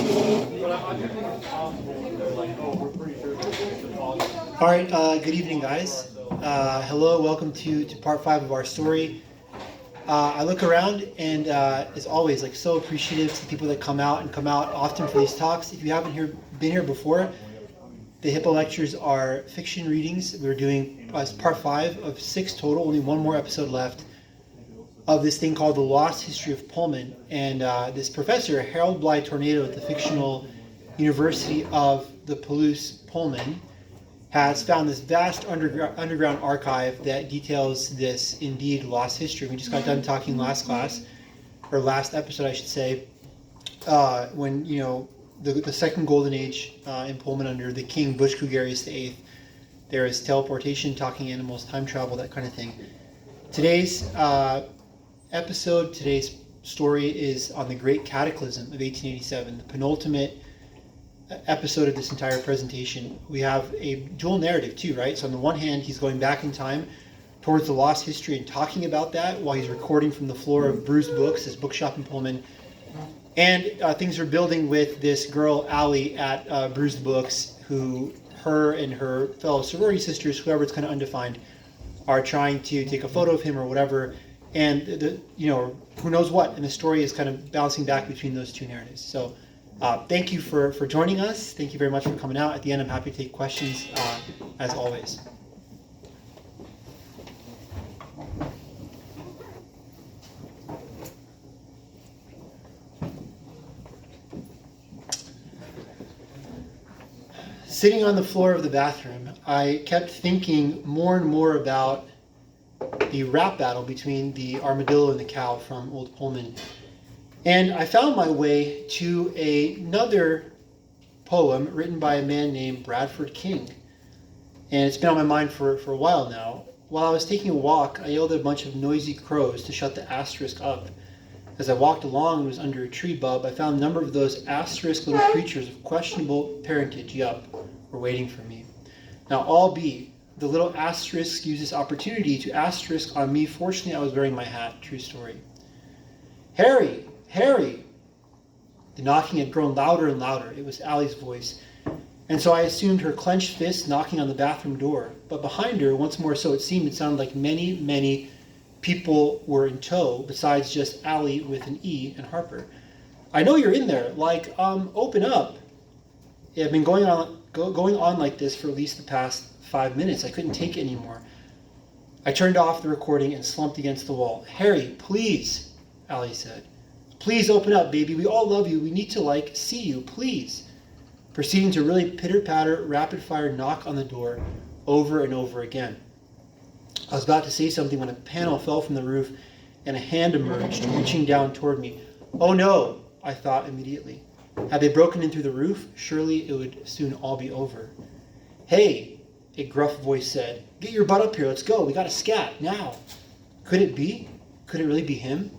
All right, good evening, guys. Hello, welcome to part 5 of our story. I look around and, as always, like so appreciative to the people that come out often for these talks. If you haven't been here before, the Hippo lectures are fiction readings. We're doing part 5 of 6 total, only one more episode left of this thing called The Lost History of Pullman. And this professor, Harold Bly Tornado at the fictional University of the Palouse, Pullman, has found this vast underground archive that details this indeed lost history. We just got done talking last episode, I should say, when the second golden age in Pullman under the king Bushkugarius VIII. There is teleportation, talking animals, time travel, that kind of thing. Today's today's story is on the Great Cataclysm of 1887, the penultimate episode of this entire presentation. We have a dual narrative too, right? So on the one hand, he's going back in time towards the lost history and talking about that while he's recording from the floor of Bruised Books, his bookshop in Pullman. And things are building with this girl, Allie, at Bruised Books, who her and her fellow sorority sisters, whoever, it's kind of undefined, are trying to take a photo of him or whatever. And who knows what? And the story is kind of bouncing back between those two narratives. So thank you for joining us. Thank you very much for coming out. At the end, I'm happy to take questions, as always. Sitting on the floor of the bathroom, I kept thinking more and more about the rap battle between the armadillo and the cow from Old Pullman. And I found my way to another poem written by a man named Bradford King. And it's been on my mind for a while now. While I was taking a walk, I yelled at a bunch of noisy crows to shut the asterisk up. As I walked along and was under a tree bub, I found a number of those asterisk little creatures of questionable parentage, were waiting for me. Now, albeit the little asterisk used this opportunity to asterisk on me. Fortunately, I was wearing my hat. True story. Harry! Harry! The knocking had grown louder and louder. It was Allie's voice. And so I assumed her clenched fist knocking on the bathroom door. But behind her, once more so it seemed, it sounded like many, many people were in tow, besides just Allie with an E and Harper. I know you're in there. Open up. It had been going on like this for at least the past 5 minutes. I couldn't take it anymore. I turned off the recording and slumped against the wall. Harry, please, Allie said. Please open up, baby. We all love you. We need to, see you. Please. Proceeding to really pitter-patter, rapid-fire knock on the door over and over again. I was about to say something when a panel fell from the roof and a hand emerged, reaching down toward me. Oh no, I thought immediately. Had they broken in through the roof, surely it would soon all be over. Hey, a gruff voice said. Get your butt up here. Let's go. We got to scat now. Could it be? Could it really be him?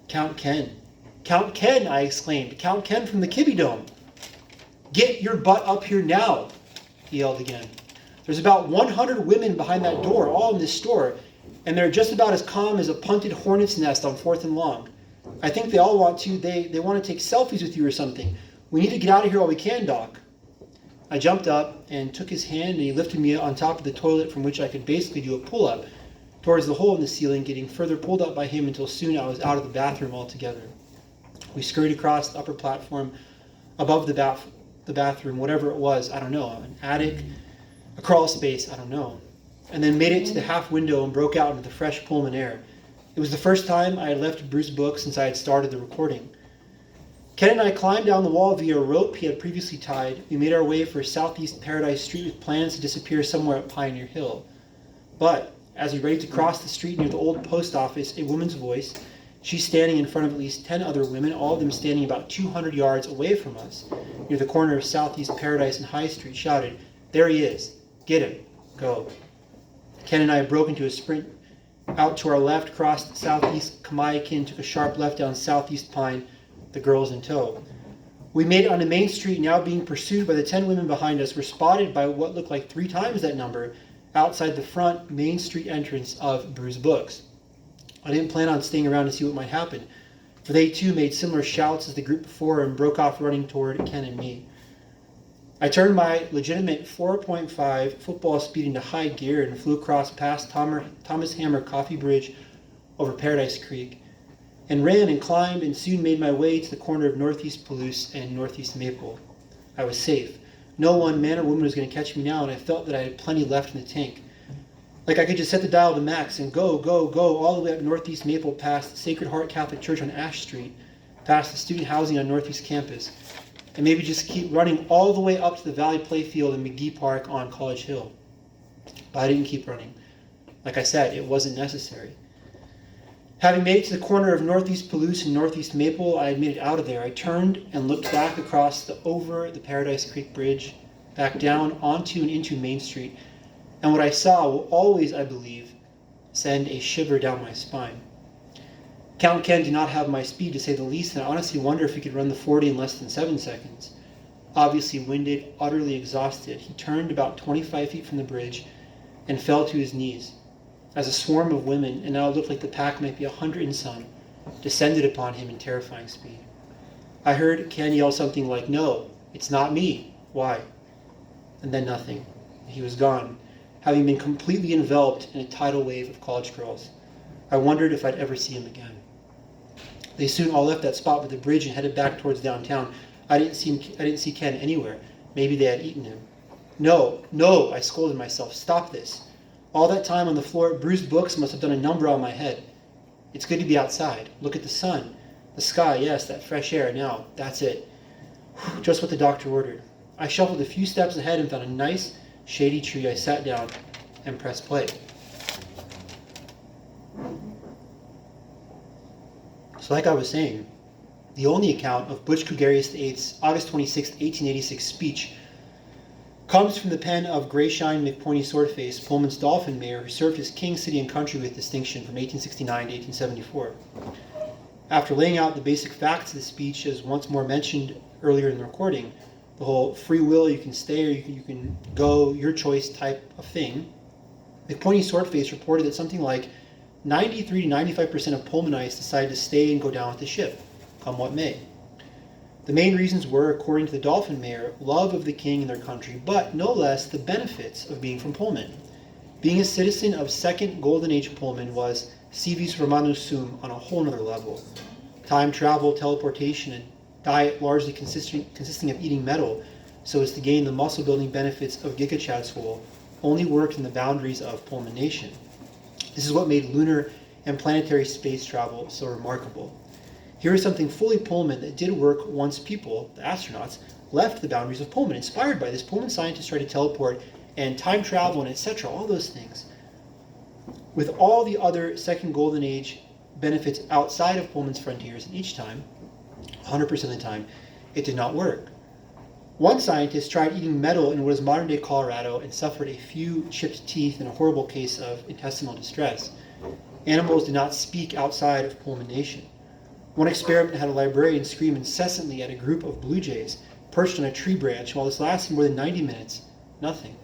Count Ken. Count Ken, I exclaimed. Count Ken from the Kibby Dome. Get your butt up here now, he yelled again. There's about 100 women behind that door, all in this store, and they're just about as calm as a punted hornet's nest on 4th and Long. I think they all want to, they want to take selfies with you or something. We need to get out of here while we can, Doc. I jumped up and took his hand, and he lifted me on top of the toilet, from which I could basically do a pull-up towards the hole in the ceiling, getting further pulled up by him until soon I was out of the bathroom altogether. We scurried across the upper platform above the bathroom, whatever it was, I don't know, an attic, a crawl space, I don't know, and then made it to the half window and broke out into the fresh Pullman air. It was the first time I had left Bruised Books since I had started the recording. Ken and I climbed down the wall via a rope he had previously tied. We made our way for Southeast Paradise Street with plans to disappear somewhere at Pioneer Hill. But as we ready to cross the street near the old post office, a woman's voice, she standing in front of at least 10 other women, all of them standing about 200 yards away from us, near the corner of Southeast Paradise and High Street, shouted, There he is. Get him. Go. Ken and I broke into a sprint out to our left, crossed Southeast Kamayakin, took a sharp left down Southeast Pine, the girls in tow. We made it onto Main Street, now being pursued by the 10 women behind us, were spotted by what looked like 3 times that number outside the front Main Street entrance of Bruised Books. I didn't plan on staying around to see what might happen. for they too made similar shouts as the group before and broke off running toward Ken and me. I turned my legitimate 4.5 football speed into high gear and flew across past Thomas Hammer Coffee Bridge over Paradise Creek, and ran and climbed and soon made my way to the corner of Northeast Palouse and Northeast Maple. I was safe. No one, man or woman, was going to catch me now, and I felt that I had plenty left in the tank. Like I could just set the dial to max and go, go, go, all the way up Northeast Maple past Sacred Heart Catholic Church on Ash Street, past the student housing on Northeast Campus, and maybe just keep running all the way up to the Valley Playfield and McGee Park on College Hill. But I didn't keep running. Like I said, it wasn't necessary. Having made it to the corner of Northeast Palouse and Northeast Maple, I had made it out of there. I turned and looked back across over the Paradise Creek Bridge, back down onto and into Main Street, and what I saw will always, I believe, send a shiver down my spine. Count Ken did not have my speed, to say the least, and I honestly wonder if he could run the 40 in less than 7 seconds. Obviously winded, utterly exhausted, he turned about 25 feet from the bridge and fell to his knees, as a swarm of women, and now it looked like the pack might be 100 and some, descended upon him in terrifying speed. I heard Ken yell something like, "No, it's not me. Why?" And then nothing. He was gone, having been completely enveloped in a tidal wave of college girls. I wondered if I'd ever see him again. They soon all left that spot by the bridge and headed back towards downtown. I didn't see Ken anywhere. Maybe they had eaten him. No, no, I scolded myself. Stop this. All that time on the floor, bruised books must have done a number on my head. It's good to be outside. Look at the sun. The sky, yes, that fresh air. Now, that's it. Just what the doctor ordered. I shuffled a few steps ahead and found a nice, shady tree. I sat down and pressed play. So like I was saying, the only account of Butch Cougarius VIII's August 26, 1886 speech comes from the pen of Grayshine McPointy Swordface, Pullman's dolphin mayor, who served his king, city, and country with distinction from 1869 to 1874. After laying out the basic facts of the speech, as once more mentioned earlier in the recording, the whole free will, you can stay or you can go, your choice type of thing, McPointy Swordface reported that something like 93 to 95% of Pullmanites decided to stay and go down with the ship, come what may. The main reasons were, according to the dolphin mayor, love of the king and their country, but no less the benefits of being from Pullman. Being a citizen of second Golden Age Pullman was civis romanus sum on a whole nother level. Time travel, teleportation, and diet largely consisting of eating metal so as to gain the muscle-building benefits of Giga Chad Swole only worked in the boundaries of Pullman Nation. This is what made lunar and planetary space travel so remarkable. Here is something fully Pullman that did work once people, the astronauts, left the boundaries of Pullman. Inspired by this, Pullman scientists tried to teleport and time travel and etc., all those things. With all the other second Golden Age benefits outside of Pullman's frontiers, and each time, 100% of the time, it did not work. One scientist tried eating metal in what is modern-day Colorado and suffered a few chipped teeth and a horrible case of intestinal distress. Animals did not speak outside of Pullman Nation. One experiment had a librarian scream incessantly at a group of blue jays perched on a tree branch. While this lasted more than 90 minutes, nothing.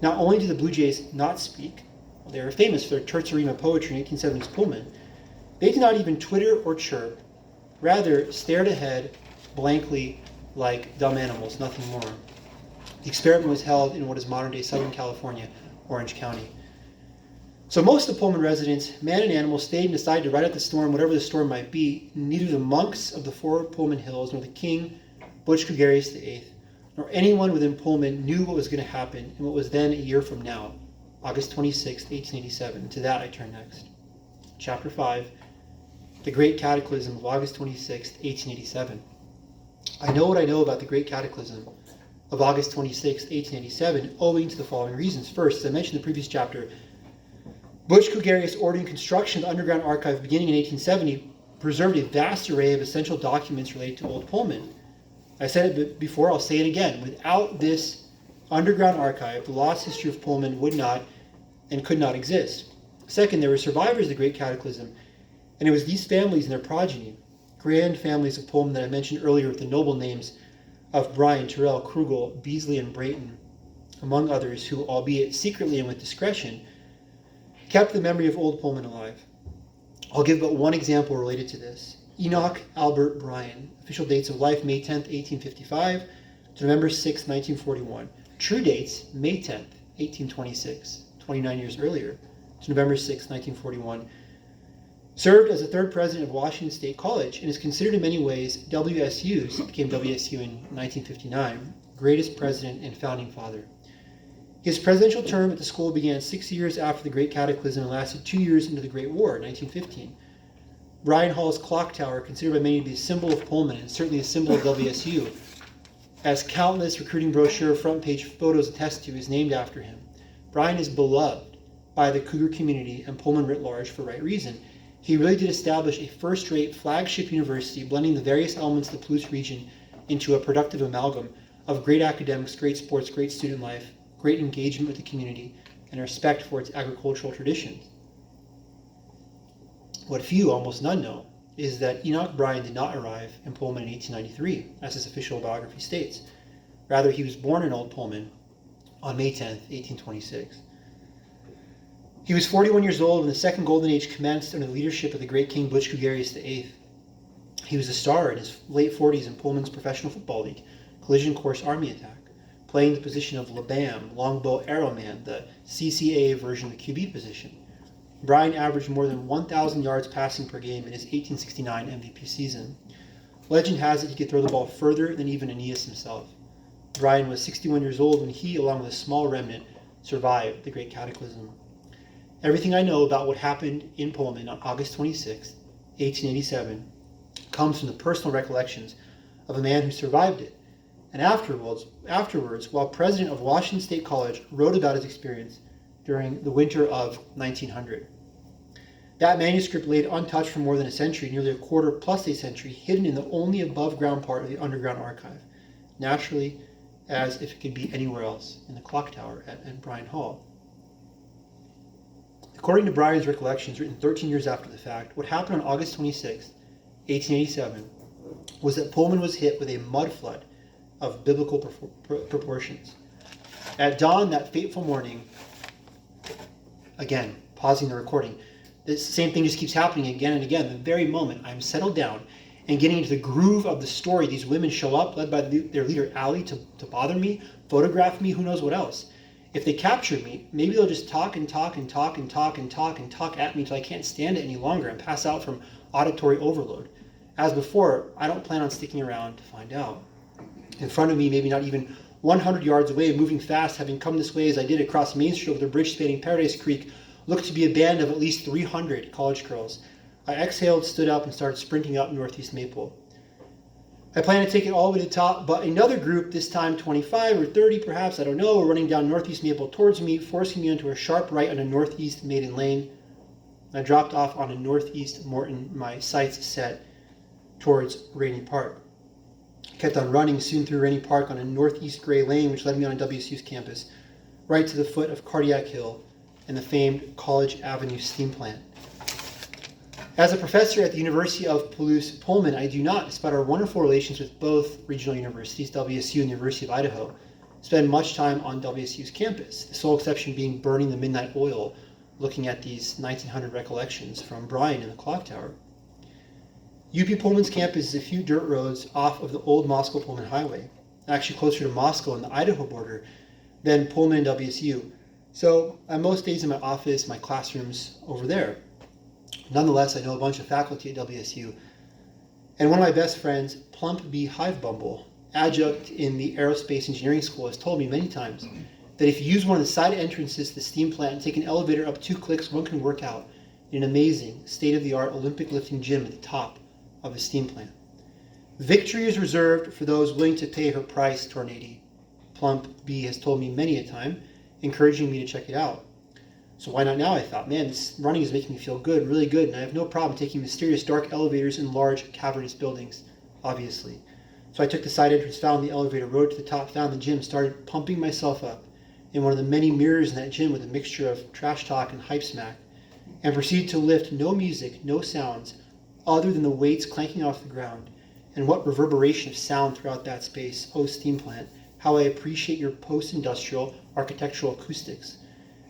Not only did the blue jays not speak, well, they were famous for their tercerima poetry in 1870s Pullman, they did not even twitter or chirp, rather stared ahead blankly like dumb animals, nothing more. The experiment was held in what is modern-day Southern California, Orange County. So most of the Pullman residents, man and animal, stayed and decided to ride out the storm, whatever the storm might be. Neither the monks of the four Pullman Hills, nor the king, Butch Cougarius VIII, nor anyone within Pullman knew what was going to happen in what was then a year from now, August 26, 1887. And to that I turn next. Chapter 5, The Great Cataclysm of August 26, 1887. I know what I know about the Great Cataclysm of August 26, 1887, owing to the following reasons. First, as I mentioned in the previous chapter, Butch Cougarius ordering construction of the Underground Archive beginning in 1870 preserved a vast array of essential documents related to Old Pullman. I said it before, I'll say it again. Without this Underground Archive, the lost history of Pullman would not and could not exist. Second, there were survivors of the Great Cataclysm, and it was these families and their progeny, grand families of Pullman that I mentioned earlier with the noble names of Bryan, Terrell, Krugel, Beasley, and Brayton, among others, who, albeit secretly and with discretion, kept the memory of Old Pullman alive. I'll give but one example related to this. Enoch Albert Bryan. Official dates of life, May 10th, 1855 to November 6th, 1941. True dates, May 10th, 1826, 29 years earlier, to November 6th, 1941. Served as the third president of Washington State College and is considered in many ways WSU's, became WSU in 1959, greatest president and founding father. His presidential term at the school began 6 years after the Great Cataclysm and lasted 2 years into the Great War, 1915. Bryan Hall's clock tower, considered by many to be a symbol of Pullman and certainly a symbol of WSU, as countless recruiting brochure front page photos attest to, is named after him. Bryan is beloved by the Cougar community and Pullman writ large for right reason. He really did establish a first-rate flagship university, blending the various elements of the Palouse region into a productive amalgam of great academics, great sports, great student life, great engagement with the community, and respect for its agricultural traditions. What few, almost none, know is that Enoch Bryan did not arrive in Pullman in 1893, as his official biography states. Rather, he was born in Old Pullman on May 10th, 1826. He was 41 years old when the Second Golden Age commenced under the leadership of the great King Butch Gugarius VIII. He was a star in his late 40s in Pullman's Professional Football League, Collision Course Army Attack, playing the position of LeBam, Longbow Arrowman, the CCAA version of the QB position. Bryan averaged more than 1,000 yards passing per game in his 1869 MVP season. Legend has it he could throw the ball further than even Aeneas himself. Bryan was 61 years old when he, along with a small remnant, survived the Great Cataclysm. Everything I know about what happened in Pullman on August 26, 1887, comes from the personal recollections of a man who survived it, and afterwards, while president of Washington State College, wrote about his experience during the winter of 1900. That manuscript laid untouched for more than a century, nearly a quarter plus a century, hidden in the only above-ground part of the underground archive, naturally as if it could be anywhere else in the clock tower at Bryan Hall. According to Bryan's recollections, written 13 years after the fact, what happened on August 26, 1887, was that Pullman was hit with a mud flood of biblical proportions. At dawn that fateful morning, again, pausing the recording, this same thing just keeps happening again and again. The very moment I'm settled down and getting into the groove of the story, these women show up, led by their leader, Allie, to bother me, photograph me, who knows what else. If they capture me, maybe they'll just talk and talk and talk and talk and talk and talk at me until I can't stand it any longer and pass out from auditory overload. As before, I don't plan on sticking around to find out. In front of me, maybe not even 100 yards away, moving fast, having come this way as I did across Main Street over the bridge spanning Paradise Creek, looked to be a band of at least 300 college girls. I exhaled, stood up, and started sprinting up Northeast Maple. I planned to take it all the way to the top, but another group, this time 25 or 30 perhaps, I don't know, were running down Northeast Maple towards me, forcing me into a sharp right on a Northeast Maiden Lane. I dropped off on a Northeast Morton, my sights set towards Rainey Park. I kept on running, soon through Rainey Park on a Northeast Gray Lane, which led me on a WSU's campus, right to the foot of Cardiac Hill and the famed College Avenue steam plant. As a professor at the University of Palouse Pullman, I do not, despite our wonderful relations with both regional universities, WSU and the University of Idaho, spend much time on WSU's campus, the sole exception being burning the midnight oil, looking at these 1900 recollections from Bryan in the clock tower. UP Pullman's campus is a few dirt roads off of the old Moscow-Pullman highway, actually closer to Moscow and the Idaho border than Pullman and WSU. So I'm most days in my office, my classrooms over there. Nonetheless, I know a bunch of faculty at WSU. And one of my best friends, Plump B. Hivebumble, adjunct in the Aerospace Engineering School, has told me many times that if you use one of the side entrances to the steam plant and take an elevator up 2 clicks, one can work out in an amazing, state-of-the-art Olympic lifting gym at the top of a steam plant. Victory is reserved for those willing to pay her price, Tornady, Plump B has told me many a time, encouraging me to check it out. So why not now, I thought. Man, this running is making me feel good, really good, and I have no problem taking mysterious dark elevators in large cavernous buildings, obviously. So I took the side entrance, found the elevator, rode to the top, found the gym, started pumping myself up in one of the many mirrors in that gym with a mixture of trash talk and hype smack, and proceeded to lift no music, no sounds, other than the weights clanking off the ground. And what reverberation of sound throughout that space. Oh, steam plant, how I appreciate your post-industrial architectural acoustics.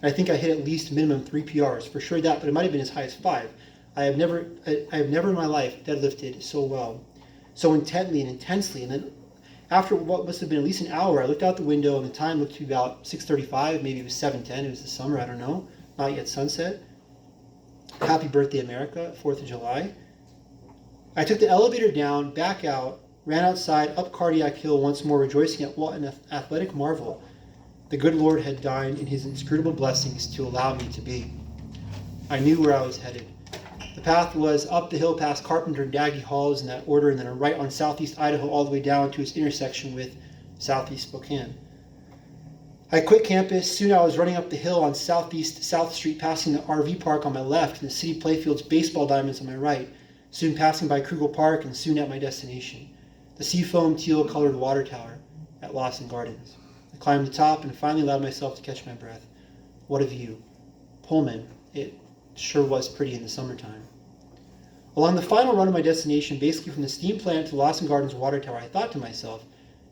And I think I hit at least minimum 3 PRs, for sure that, but it might have been as high as 5. I have never in my life deadlifted so well, so intently and intensely. And then after what must have been at least an hour, I looked out the window and the time looked to be about 6:35, maybe it was 7:10, it was the summer, I don't know, not yet sunset. Happy birthday, America, 4th of July. I took the elevator down, back out, ran outside, up Cardiac Hill once more, rejoicing at what an athletic marvel the good Lord had deigned in his inscrutable blessings to allow me to be. I knew where I was headed. The path was up the hill past Carpenter and Daggy Halls in that order, and then a right on southeast Idaho all the way down to its intersection with southeast Spokane. I quit campus. Soon I was running up the hill on southeast South Street, passing the RV park on my left and the city playfield's baseball diamonds on my right, soon passing by Krugel Park and soon at my destination, the seafoam teal-colored water tower at Lawson Gardens. I climbed the top and finally allowed myself to catch my breath. What a view. Pullman. It sure was pretty in the summertime. Along the final run of my destination, basically from the steam plant to Lawson Gardens water tower, I thought to myself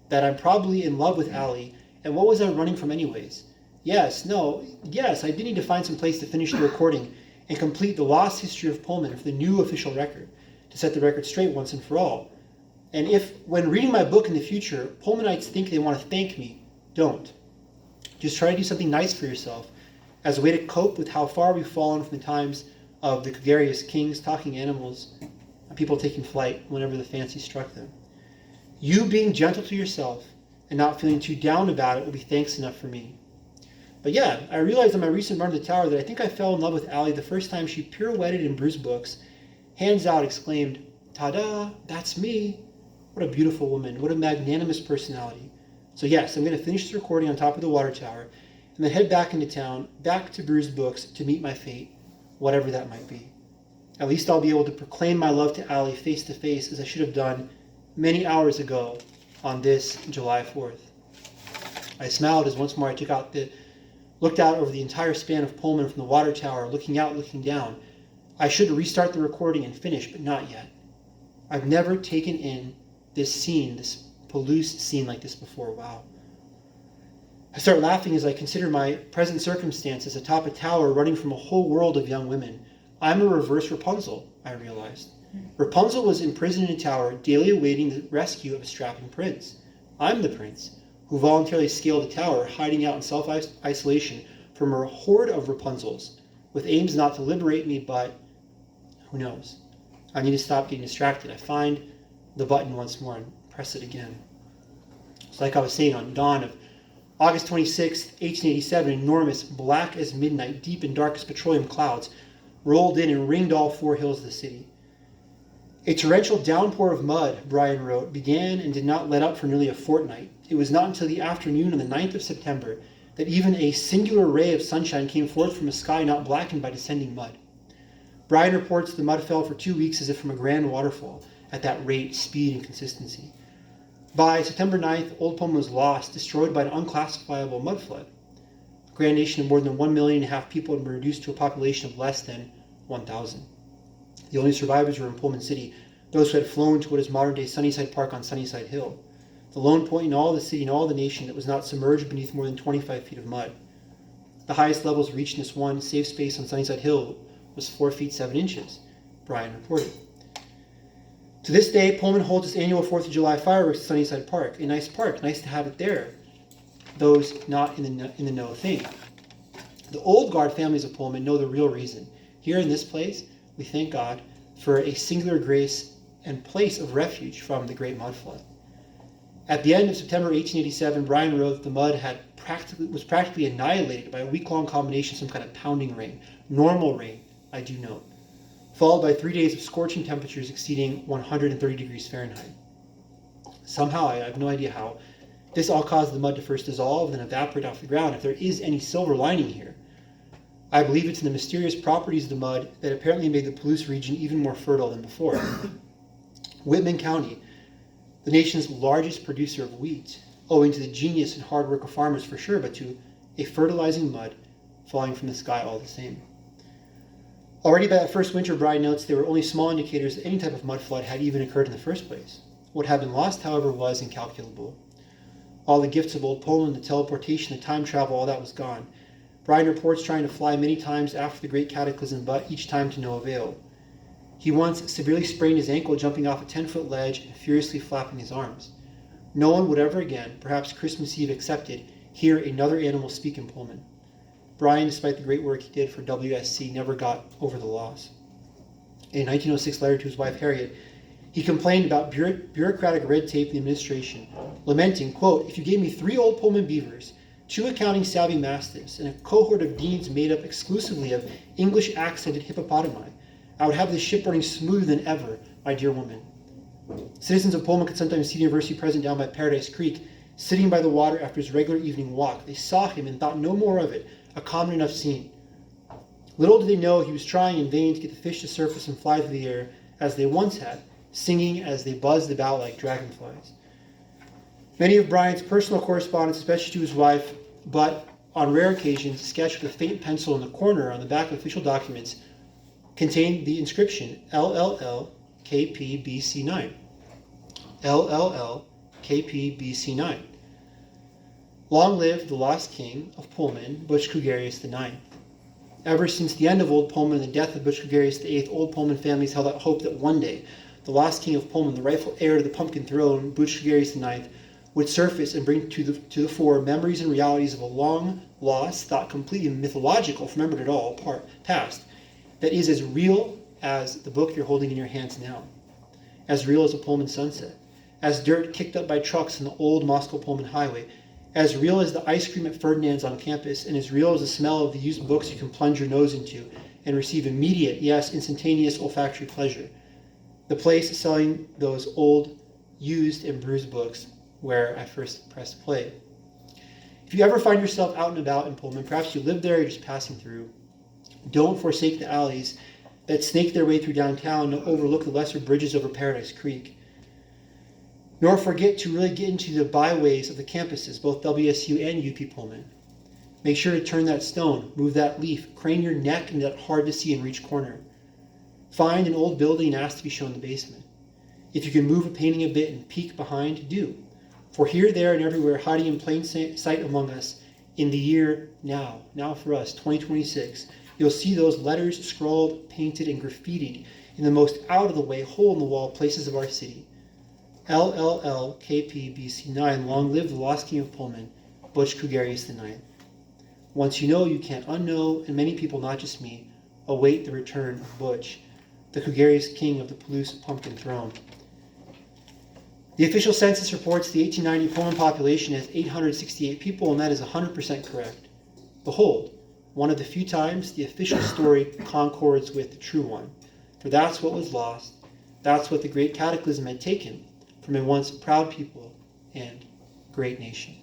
that I'm probably in love with Allie, and what was I running from anyways? Yes, I did need to find some place to finish the recording and complete the lost history of Pullman for the new official record, to set the record straight once and for all. And if, when reading my book in the future, Pullmanites think they want to thank me, don't. Just try to do something nice for yourself, as a way to cope with how far we've fallen from the times of the gregarious kings, talking animals, and people taking flight whenever the fancy struck them. You being gentle to yourself and not feeling too down about it will be thanks enough for me. But yeah, I realized on my recent run to the tower that I think I fell in love with Allie the first time she pirouetted in Bruce books, hands out, exclaimed, "Ta-da, that's me." What a beautiful woman, what a magnanimous personality. So yes, I'm going to finish this recording on top of the water tower and then head back into town, back to Bruce books to meet my fate, whatever that might be. At least I'll be able to proclaim my love to Allie face to face as I should have done many hours ago on this July 4th. I smiled as once more I looked out over the entire span of Pullman from the water tower, looking out, looking down. I should restart the recording and finish, but not yet. I've never taken in this scene, this Palouse scene like this before. Wow. I start laughing as I consider my present circumstances atop a tower running from a whole world of young women. I'm a reverse Rapunzel, I realized. Rapunzel was imprisoned in a tower, daily awaiting the rescue of a strapping prince. I'm the prince, who voluntarily scaled the tower, hiding out in self-isolation from a horde of Rapunzels, with aims not to liberate me, but who knows? I need to stop getting distracted. I find the button once more and press it again. It's like I was saying, on dawn of August 26, 1887, enormous, black as midnight, deep and dark as petroleum clouds, rolled in and ringed all four hills of the city. A torrential downpour of mud, Brian wrote, began and did not let up for nearly a fortnight. It was not until the afternoon on the 9th of September that even a singular ray of sunshine came forth from a sky not blackened by descending mud. Brian reports the mud fell for 2 weeks as if from a grand waterfall, at that rate, speed, and consistency. By September 9th, Old Pullman was lost, destroyed by an unclassifiable mud flood. A grand nation of more than 1.5 million people had been reduced to a population of less than 1,000. The only survivors were in Pullman City, those who had flown to what is modern-day Sunnyside Park on Sunnyside Hill, the lone point in all the city and all the nation that was not submerged beneath more than 25 feet of mud. The highest levels reached in this one safe space on Sunnyside Hill was 4 feet 7 inches, Brian reported. To this day, Pullman holds its annual 4th of July fireworks at Sunnyside Park. A nice park, nice to have it there. Those not in the know think. The old guard families of Pullman know the real reason. Here in this place, we thank God for a singular grace and place of refuge from the great mud flood. At the end of September 1887, Brian wrote that the mud was practically annihilated by a week-long combination of some kind of pounding rain, normal rain, I do note, followed by 3 days of scorching temperatures exceeding 130 degrees Fahrenheit. Somehow, I have no idea how, this all caused the mud to first dissolve and then evaporate off the ground, if there is any silver lining here. I believe it's in the mysterious properties of the mud that apparently made the Palouse region even more fertile than before. Whitman County, the nation's largest producer of wheat, owing to the genius and hard work of farmers for sure, but to a fertilizing mud falling from the sky all the same. Already by that first winter, Brian notes, there were only small indicators that any type of mud flood had even occurred in the first place. What had been lost, however, was incalculable. All the gifts of Old Pullman, the teleportation, the time travel, all that was gone. Brian reports trying to fly many times after the Great Cataclysm, but each time to no avail. He once severely sprained his ankle jumping off a 10-foot ledge and furiously flapping his arms. No one would ever again, perhaps Christmas Eve excepted, hear another animal speak in Pullman. Brian, despite the great work he did for WSC, never got over the loss. In a 1906 letter to his wife Harriet, he complained about bureaucratic red tape in the administration, lamenting, quote, "If you gave me 3 old Pullman beavers, 2 accounting-savvy mastiffs, and a cohort of deans made up exclusively of English-accented hippopotami, I would have this ship running smoother than ever, my dear woman." Citizens of Pullman could sometimes see the university president down by Paradise Creek, sitting by the water after his regular evening walk. They saw him and thought no more of it, a common enough scene. Little did they know he was trying in vain to get the fish to surface and fly through the air, as they once had, singing as they buzzed about like dragonflies. Many of Brian's personal correspondence, especially to his wife, but on rare occasions sketched with a faint pencil in the corner on the back of official documents, contained the inscription LLL-KPBC9. LLL-KPBC9. Long live the lost king of Pullman, Butch Kugarius IX. Ever since the end of Old Pullman and the death of Butch Kugarius VIII, Old Pullman families held out hope that one day the lost king of Pullman, the rightful heir to the pumpkin throne, Butch Kugarius IX, would surface and bring to the fore memories and realities of a long lost, thought completely mythological, if remembered at all, past, that is as real as the book you're holding in your hands now, as real as a Pullman sunset, as dirt kicked up by trucks on the old Moscow Pullman highway, as real as the ice cream at Ferdinand's on campus, and as real as the smell of the used books you can plunge your nose into and receive immediate, yes, instantaneous olfactory pleasure. The place selling those old, used, and bruised books where I first pressed play. If you ever find yourself out and about in Pullman, perhaps you live there or you're just passing through, don't forsake the alleys that snake their way through downtown to overlook the lesser bridges over Paradise Creek. Nor forget to really get into the byways of the campuses, both WSU and UP Pullman. Make sure to turn that stone, move that leaf, crane your neck into that hard-to-see and reach corner. Find an old building and ask to be shown the basement. If you can move a painting a bit and peek behind, do. For here, there, and everywhere, hiding in plain sight among us, in the year now for us, 2026, you'll see those letters scrawled, painted, and graffitied in the most out-of-the-way, hole-in-the-wall places of our city. LLL-KPBC9, long live the lost king of Pullman, Butch Kugarius IX. Once you know, you can't unknow, and many people, not just me, await the return of Butch, the Kugarius king of the Palouse pumpkin throne. The official census reports the 1890 Pullman population as 868 people, and that is 100% correct. Behold, one of the few times the official story concords with the true one. For that's what was lost, that's what the Great Cataclysm had taken from a once proud people and great nation.